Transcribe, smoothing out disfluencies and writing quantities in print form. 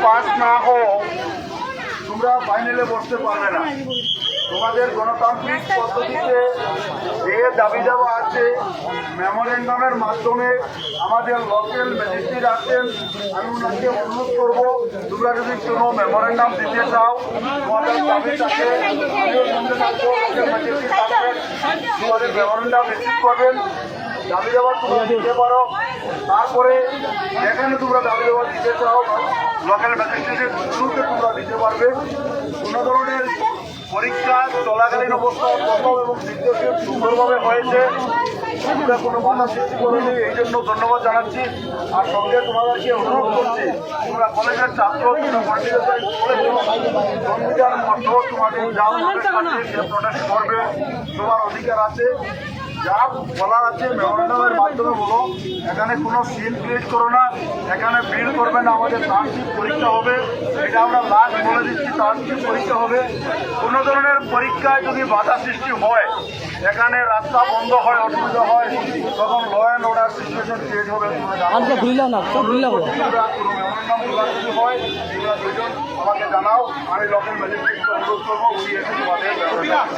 Pass না হও তোমরা ফাইনালে বসতে পারবে না। তোমাদের গণতান্ত্রিক পদ্ধতিতে যে দাবি দেওয়া আছে মেমোরেন্ডামের মাধ্যমে আমাদের লোকাল ম্যাজিস্ট্রেট আছেন, আমি ওনাকে অনুরোধ করব তোমরা যদি কোনো মেমোরেন্ডাম দিতে চাও তোমাদের দাবিটাকে তোমাদের মেমোরেন্ডাম রিসিভ করবেন, দাবি দেওয়া তোমরা দিতে পারো। তারপরে যেখানে তোমরা দাবি দেওয়া দিতে চাও লোকাল ম্যাজিস্ট্রেটের থ্রুতে তোমরা দিতে পারবে। কোনো ধরনের পরীক্ষা চলাকালীন অবস্থা প্রথম এবং দ্বিতীয় সুন্দরভাবে হয়েছে, আমরা কোনো বাধা সৃষ্টি করিনি, এই জন্য ধন্যবাদ জানাচ্ছি। আর সঙ্গে তোমাদেরকে অনুরোধ করছি তোমরা কলেজের ছাত্র, সংবিধান মতো তোমাদের যা প্রোটেস্ট করবে তোমার অধিকার আছে। যা বলার আছে মেমোরেন্ডামের মাধ্যমে বলো, এখানে কোনো সিন ক্রিয়েট করো না, এখানে ভিড় করবে না। আমাদের ট্রান্সক্রিপ্ট পরীক্ষা হবে, এটা আমরা লাস্ট বলে দিচ্ছি, ট্রান্সক্রিপ্ট পরীক্ষা হবে। কোনো ধরনের পরীক্ষায় যদি বাধা সৃষ্টি হয়, এখানে রাস্তা বন্ধ হয়, অসুবিধা হয়, তখন law and order situation create হবে। আমাকে জানাও, আমি লোকাল ম্যাজিস্ট্রেটকে অনুরোধ করবো, উনি এসে তোমাদের ধন্যবাদ।